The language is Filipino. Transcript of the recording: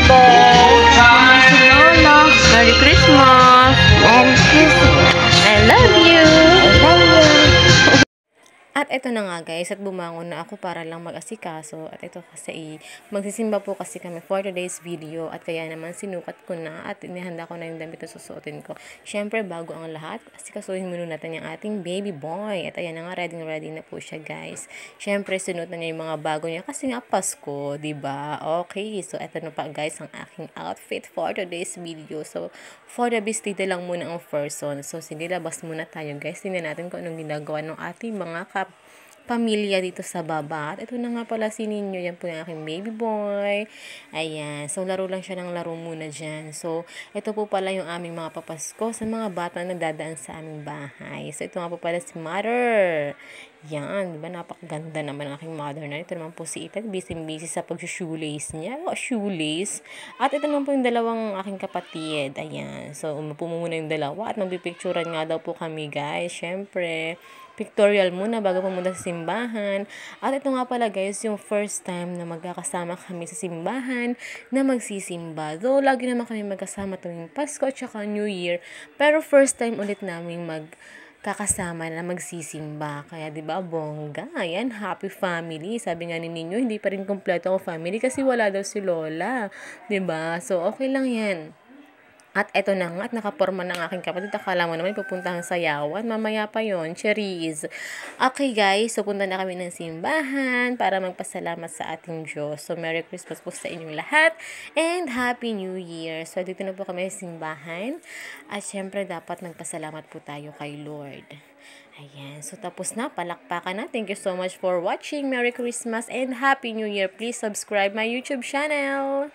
Si Lola. Merry Christmas. Merry Christmas. I love you. I love you. At ito na nga guys, at bumangon na ako para lang mag-asikaso. At ito kasi, magsisimba po kasi kami for today's video. At kaya naman sinukat ko na at inihanda ko na yung damit na susuotin ko. Syempre, bago ang lahat, asikasuhin muna natin yung ating baby boy. At ayan na nga, ready na po siya guys. Syempre, sinuot na niya yung mga bago niya kasi nga Pasko, diba? Okay, so ito na pa guys ang aking outfit for today's video. So, for the bestida lang muna ang first one. So, sinilabas muna tayo guys. Tingnan natin kung anong ginagawa ng ating mga pamilya dito sa baba. At ito na nga pala si Ninyo. Yan po yung aking baby boy. Ayan. So, laro lang siya ng laro muna dyan. So, ito po pala yung aming mga papasko sa mga bata na dadaan sa aming bahay. So, ito nga po pala si Mother. Yan. Diba? Napakaganda naman ang aking mother na. Ito naman po si Ethan. Busy sa pag-shoelace niya. Shoelace. At ito naman po yung dalawang aking kapatid. Ayan. So, umupo muna yung dalawa. At magpipicturan nga daw po kami, guys. Siyempre, pictorial muna bago pumunta sa simbahan. At ito nga pala guys, yung first time na magkakasama kami sa simbahan na magsisimba. Though, lagi naman kami magkasama tuwing Pasko at saka New Year. Pero first time ulit namin magkakasama na magsisimba. Kaya 'di ba bongga? Ayan, happy family. Sabi nga ni Ninyo, hindi pa rin kumpleto ang family kasi wala daw si Lola. 'Di ba? So, okay lang 'yan. At eto na nga, at nakaporma ng aking kapatid. Akala mo naman pupuntahan sa yawan. Mamaya pa yon, cherries. Okay guys, so punta na kami ng simbahan para magpasalamat sa ating Diyos. So Merry Christmas po sa inyong lahat and Happy New Year. So dito na po kami sa simbahan. At syempre dapat magpasalamat po tayo kay Lord. Ayan, so tapos na, palakpakan na. Thank you so much for watching. Merry Christmas and Happy New Year. Please subscribe my YouTube channel.